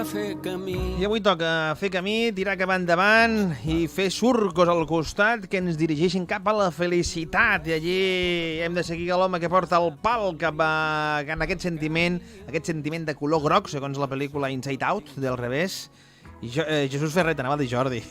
fer camí. I avui toca fer camí, tirar cap endavant i fer surcos al costat que ens dirigeixin cap a la felicitat. I allí hem de seguir l'home que porta el pal cap a aquest sentiment de color groc, segons la pel·lícula Inside Out, del revés. I Jesús Ferrer, t'anava a dir Jordi.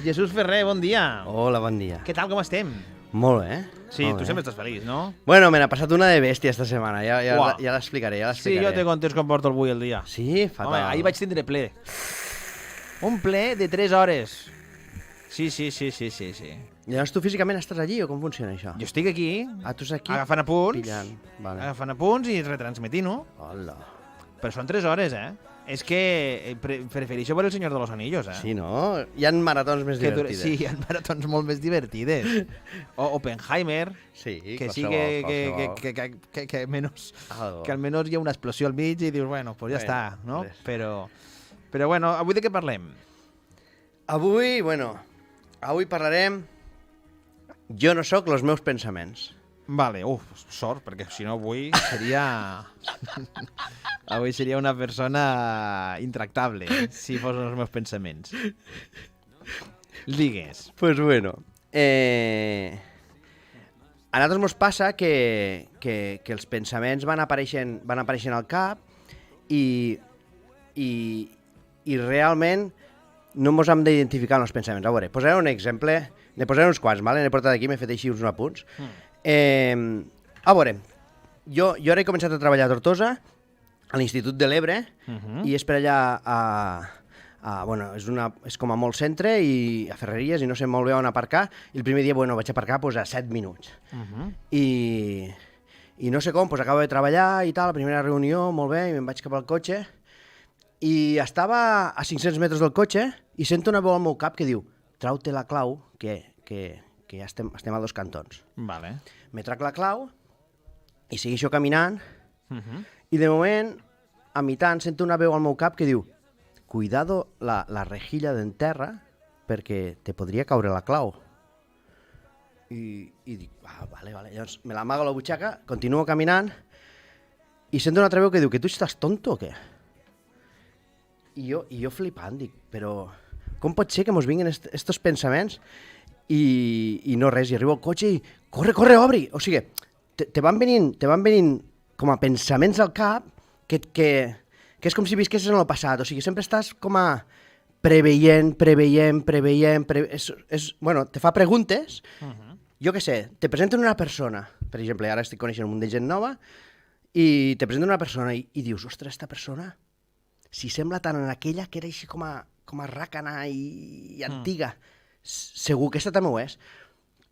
Jesús Ferrer, bon dia. Hola, bon dia. Què tal, com estem? Molt bé. Sí, molt tu bé. sempre estàs feliç, no? Bueno, me n'ha passat una de bèstia esta setmana, ja Uau. l'explicaré, Sí, jo te contes com porto avui el dia. Sí, fatal. Home, ahir vaig tindre ple. Un ple de 3 hores. Sí. Llavors tu físicament estàs allí o com funciona això? Jo estic aquí, Ah, tu estàs aquí? agafant apunts, Pillant. Vale. agafant apunts i retransmitint-ho. Hola. Però són 3 hores, eh? És que prefereixo veure El Senyor de los Anillos, eh? Sí, no? Hi ha maratons més divertides. Sí, hi ha maratons molt més divertides. O Oppenheimer, Sí, que sí qualsevol. que menos... Algo. Que almenys hi ha una explosió al mig i dius, bueno, pues ja Bueno, està, no? res. Però bueno, avui de què parlem? Avui parlarem... Jo no sóc els meus pensaments. Vale, sort, perquè si no avui seria... avui seria una persona intractable, si fos els meus pensaments. Digues. Pues bueno, a nosaltres mos passa que els pensaments van apareixent al cap i realment no mos hem d'identificar amb els pensaments. A veure, posaré un exemple, ne posaré uns quants, vale? N'he portat aquí, m'he fet així uns apunts. A veure, jo ara he començat a treballar a Tortosa, a l'Institut de l'Ebre, i és per allà bueno, és com a molt centre i a Ferreries i no sé molt bé on aparcar, i el primer dia vaig aparcar a 7 minuts. I no sé com, acabo de treballar i tal, la primera reunió, molt bé, i me'n vaig cap al cotxe, i estava a 500 metres del cotxe i sento una veu al meu cap que diu trau-te la clau, que ja estem a 2 cantons. Vale. Me trac la clau i segueixo caminant i de moment, a mitant, sento una veu al meu cap que diu cuidado la rejilla d'enterra perquè te podria caure la clau. I dic, vale. Llavors me l'amago a la butxaca, continuo caminant i sento una altra veu que diu que tu estàs tonto o què? I jo flipant, dic, però com pot ser que mos vinguin estos pensaments i no res, i arribo al cotxe i corre, obri! O sigui, te van venint com a pensaments al cap que és com si visquessis en el passat, o sigui, sempre estàs com a preveient, bueno, te fa preguntes, jo què sé, te presenten una persona, per exemple, ara estic coneixent un munt de gent nova, i te presenten una persona i dius, ostres, esta persona, si sembla tant en aquella que era així com a ràcana i antiga, segur que aquesta també ho és.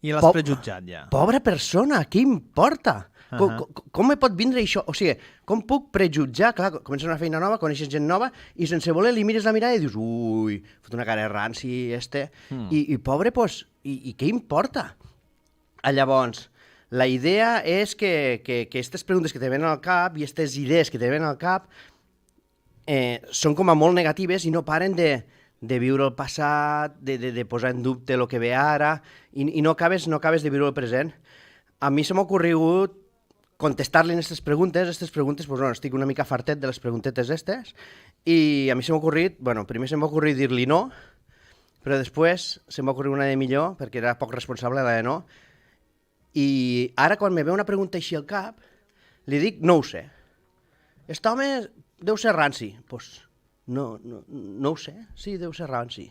I l'has prejutjat ja. Pobra persona, què importa? Com me pot vindre això? O sigui, com puc prejutjar? Clar, comences una feina nova, coneixes gent nova i sense voler li mires la mirada i dius ui, fot una cara de ranci, i pobre, doncs, i què importa? Llavors, la idea és que aquestes preguntes que te venen al cap i aquestes idees que te venen al cap són com a molt negatives i no paren de viure el passat, de posar en dubte el que ve ara, i no acabes de viure el present. A mi se m'ha ocorregut contestar-li aquestes preguntes, doncs, bueno, estic una mica fartet de les preguntetes aquestes, i a mi se m'ha ocorrit, bueno, primer se m'ha ocorrit dir-li no, però després se m'ha ocorrit una de millor, perquè era poc responsable la de no, i ara quan me ve una pregunta així al cap, li dic no ho sé. Aquest home deu ser ranci. Doncs no ho sé, sí, deu ser ranci.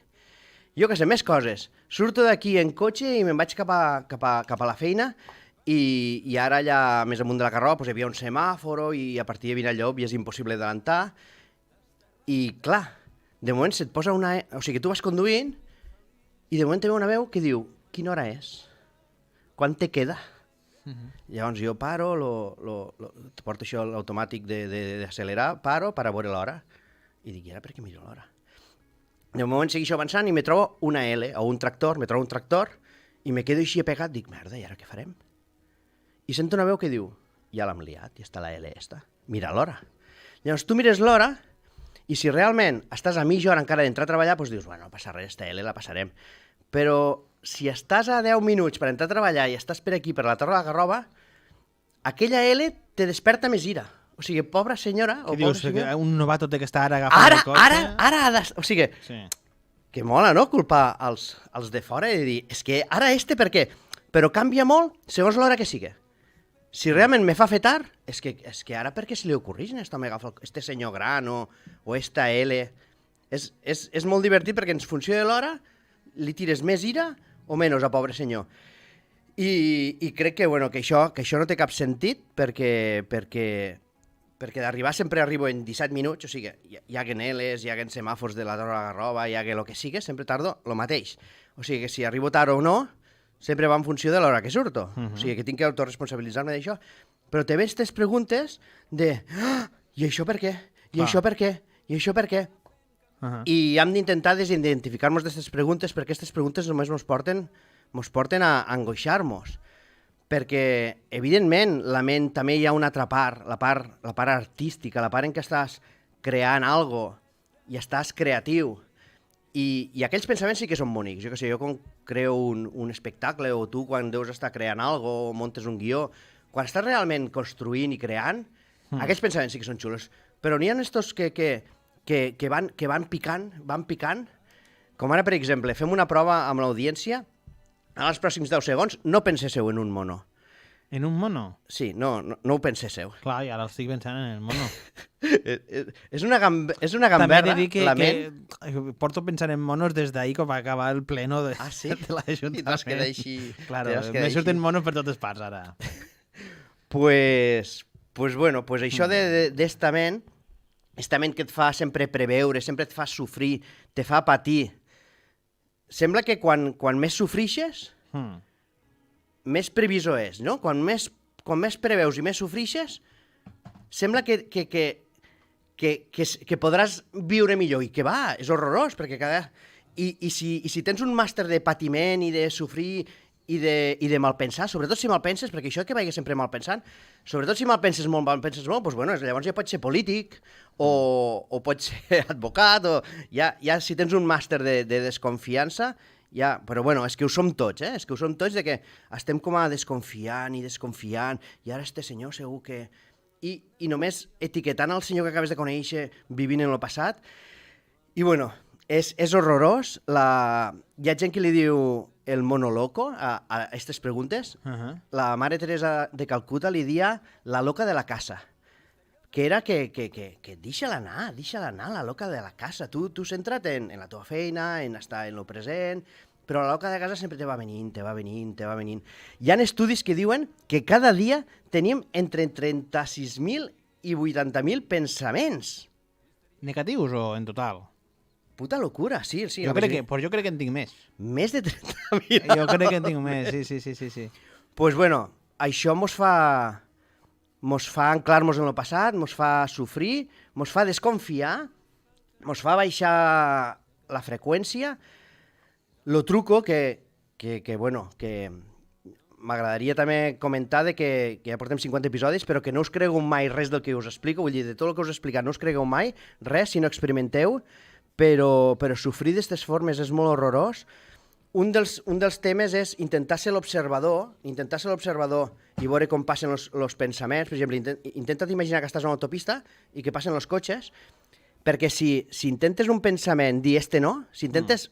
Jo què sé, més coses. Surto d'aquí en cotxe i me'n vaig cap a la feina i ara allà més amunt de la carroba hi havia un semàforo i a partir de Vinallop ja és impossible d'adelantar. I clar, de moment se't posa una... O sigui, tu vas conduint i de moment te ve una veu que diu quina hora és? Quan te queda? Llavors jo paro, porto això l'automàtic d'accelerar, paro per a veure l'hora. I dic, i ara per què miro l'hora? De moment segueixo avançant i me trobo una L, o un tractor, i me quedo així pegat, dic, merda, i ara què farem? I sento una veu que diu, ja l'hem liat, ja està la L esta, mira l'hora. Llavors tu mires l'hora i si realment estàs a mitja hora encara d'entrar a treballar, doncs dius, bueno, no passa res, esta L la passarem. Però si estàs a 10 minuts per entrar a treballar i estàs per aquí, per la Torre de la Garrova, aquella L te desperta més ira. O sigui, pobra senyora... Què o dius? pobra senyora... Que un novato té que estar agafant el cotxe? Ara ha de... O sigui, Sí. que mola, no?, culpar els de fora i dir, és que ara per què? Però canvia molt segons l'hora que sigui. Si realment me fa fer tard, és que ara per què se li ocorreix a m'agafa este senyor gran o esta L? És molt divertit perquè en funció de l'hora li tires més ira o menys a pobre senyor. I crec que, bueno, que això no té cap sentit perquè d'arribar sempre arribo en 17 minuts, o sigui, hi ha L's, hi ha semàfors de la Torre de la Garrova, hi ha el que sigui, sempre tardo el mateix. O sigui que si arribo tard o no, sempre va en funció de l'hora que surto. O sigui que tinc que autoresponsabilitzar-me d'això. Però te ve aquestes preguntes de i això per què? I això per què? I això per què? I hem d'intentar desidentificar-nos d'aquestes preguntes perquè aquestes preguntes només mos porten a angoixar-nos. Perquè, evidentment, la ment també hi ha una altra part, la part artística, la part en què estàs creant algo i estàs creatiu. I aquells pensaments sí que són bonics. Jo què sé, jo quan creo un espectacle o tu quan deus estar creant algo o montes un guió, quan estàs realment construint i creant, aquests pensaments sí que són xulos. Però n'hi ha estos que van picant, com ara, per exemple, fem una prova amb l'audiència. En els pròxims 10 segons no penséssiu en un mono. En un mono? Sí, no ho penséssiu. Clar, i ara estic pensant en el mono. És una gamberra. També he de dir que porto pensant en monos des d'ahir que va acabar el pleno de l'Ajuntament. I t'has quedat així. Claro, me surten monos per totes parts ara. Pues això d'esta ment que et fa sempre preveure, sempre et fa sofrir, te fa patir. Sembla que quan més sofrixes, més previsor és, no? Quan més preveus i més sofrixes, sembla que podràs viure millor. I que va, és horrorós, perquè I si tens un màster de patiment i de sofrir i de malpensar, sobretot si malpenses, perquè això que vagi sempre malpensant, sobretot si malpenses molt, doncs bueno, llavors ja pots ser polític o pots ser advocat, o ja si tens un màster de desconfiança, ja, però bueno, és que ho som tots, és que ho som tots de que estem com a desconfiant, i ara este senyor segur que... I només etiquetant el senyor que acabes de conèixer vivint en el passat, i bueno, és horrorós. Hi ha gent que li diu el mono loco a aquestes preguntes. La mare Teresa de Calcuta li dia la loca de la casa, que era que deixa-la anar, la loca de la casa. Tu centra't en la teva feina, en estar en el present, però la loca de casa sempre te va venint. Hi ha estudis que diuen que cada dia tenim entre 36.000 i 80.000 pensaments. Negatius o en total? Puta locura, sí. Jo crec que en tinc més. Més de 30.000? Jo crec que en tinc més, sí. Pues bueno, això mos fa anclar-nos en el passat, mos fa sofrir, mos fa desconfiar, mos fa baixar la freqüència. Lo truco que m'agradaria també comentar que ja portem 50 episodis, però que no us cregueu mai res del que us explico, vull dir, de tot el que us he explicat no us cregueu mai res si no experimenteu, però sofrir d'aquestes formes és molt horrorós. Un dels temes és intentar ser l'observador i veure com passen els pensaments. Per exemple, intenta't imaginar que estàs a l'autopista i que passen els cotxes, perquè si intentes un pensament dir este no, si intentes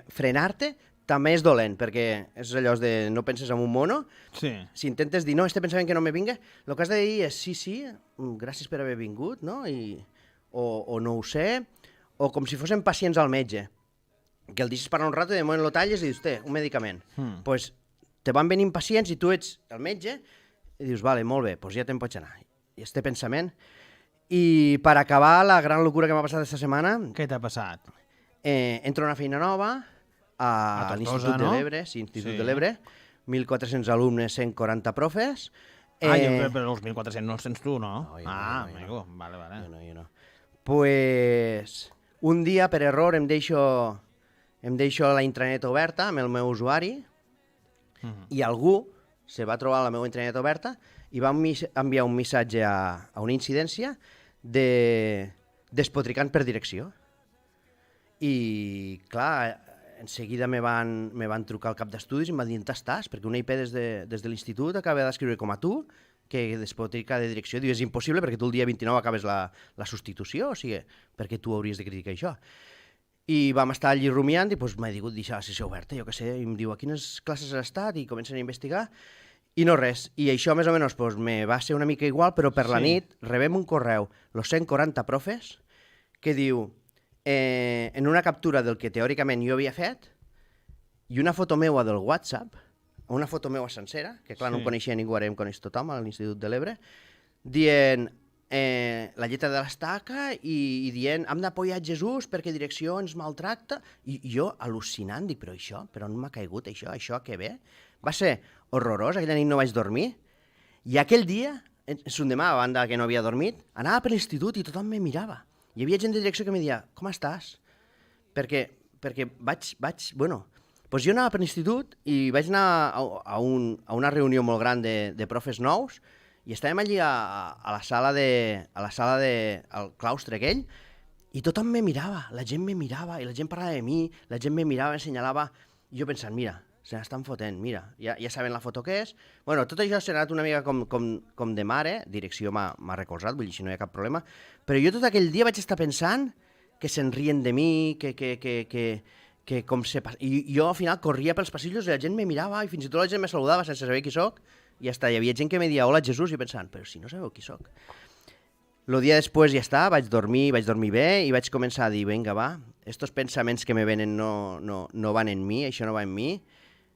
frenar-te, també és dolent, perquè és allò de no penses en un mono. Sí. Si intentes dir no, este pensament que no me vinga, el que has de dir és sí, gràcies per haver vingut, no? O no ho sé, o com si fossin pacients al metge, que el deixes parar un rato i de moment lo talles i dius, un medicament. Pues te van venint pacients i tu ets el metge i dius, vale, molt bé, pues ja te'n pots anar. I este pensament. I per acabar, la gran locura que m'ha passat aquesta setmana... Què t'ha passat? Entro a una feina nova a l'Institut de l'Ebre, sí, Institut de l'Ebre, 1.400 alumnes, 140 profes. Però els 1.400 no els tens tu, no? No, amigo, vale. Jo no. Pues un dia, per error, em deixo la intranet oberta amb el meu usuari i algú se va trobar la meva intranet oberta i va enviar un missatge a una incidència despotricant per direcció. I, clar, en seguida me van trucar al cap d'estudis i em van dir on estàs, perquè una IP des de l'institut acaba d'escriure com a tu que despotrica de direcció. Diu, és impossible perquè tu el dia 29 acabes la substitució, o sigui, perquè tu hauries de criticar això. I vam estar allí rumiant i doncs, m'he dit, deixar la sessió oberta, jo què sé, i em diu, a quines classes has estat? I comencen a investigar, i no res. I això, més o menys, doncs, me va ser una mica igual, però per la nit rebem un correu, los 140 profes, que diu, en una captura del que teòricament jo havia fet, i una foto meua del WhatsApp, una foto meua sencera, que clar, no em coneixia ningú, ara em coneix tothom a l'Institut de l'Ebre, dient la lletra de l'estaca i dient hem d'apoyar Jesús perquè direcció ens maltracta. I jo, al·lucinant, dic, però això, però on m'ha caigut això que ve? Va ser horrorós, aquella nit no vaig dormir, i aquell dia, l'endemà, a banda que no havia dormit, anava per l'institut i tothom me mirava. Hi havia gent de direcció que me deia, com estàs? Perquè bueno, doncs jo anava per l'institut i vaig anar a una reunió molt gran de profes nous i estàvem allí a la sala al claustre aquell i tothom me mirava, la gent me mirava i la gent parlava de mi, la gent me mirava, m'assenyalava i jo pensant, mira, se n'estan fotent, mira, ja saben la foto que és. Bueno, tot això s'ha anat una mica com de mare, direcció m'ha recolzat, vull dir, si no hi ha cap problema, però jo tot aquell dia vaig estar pensant que se'n rien de mi, que com se passa... I jo al final corria pels passillos i la gent me mirava i fins i tot la gent me saludava sense saber qui soc i hasta hi havia gent que me deia hola Jesús i pensant, però si no sabeu qui soc. El dia després ja està, vaig dormir bé i vaig començar a dir, vinga va, estos pensaments que me venen no van en mi, això no va en mi.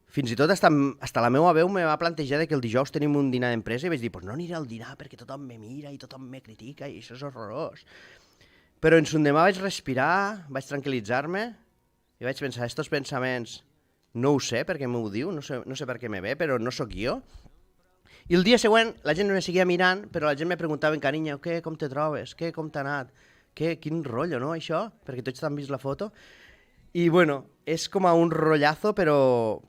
Fins i tot hasta la meva veu me va plantejar que el dijous tenim un dinar d'empresa i vaig dir, pues no aniré al dinar perquè tothom me mira i tothom me critica i això és horrorós. Però en l'endemà vaig respirar, vaig tranquil·litzar-me i vaig pensar, estos pensaments no ho sé per què m'ho diu, no sé per què me ve, però no sóc jo. I el dia següent la gent me seguia mirant, però la gent me preguntava, carinyo, què, com te trobes? Què, com t'ha anat? Quin rotllo, no, això? Perquè tots t'han vist la foto. I, bueno, és com a un rotllazo, però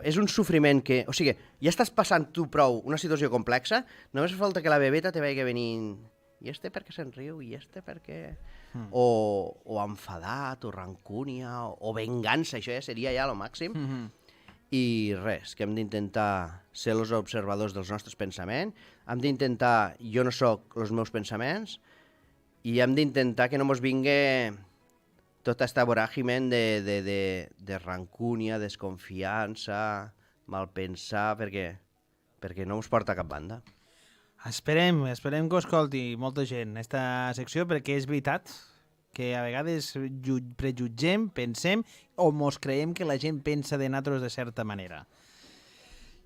és un sofriment que... O sigui, ja estàs passant tu prou una situació complexa, només fa falta que la bebeta te vagi venint... I este per què se'n riu? I este per què... O enfadat, o rancúnia, o vengança, això ja seria ja el màxim. I res, que hem d'intentar ser els observadors dels nostres pensaments, hem d'intentar, jo no sóc els meus pensaments, i hem d'intentar que no mos vingui tota aquesta voràgiment de rancúnia, desconfiança, malpensar, perquè no ens porta a cap banda. Esperem que ho escolti molta gent, aquesta secció, perquè és veritat que a vegades prejutgem, pensem, o mos creiem que la gent pensa de nosaltres de certa manera.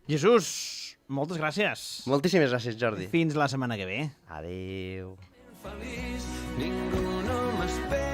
Jesús, moltes gràcies. Moltíssimes gràcies, Jordi. Fins la setmana que ve. Adéu. Feliç, ningú no m'espera.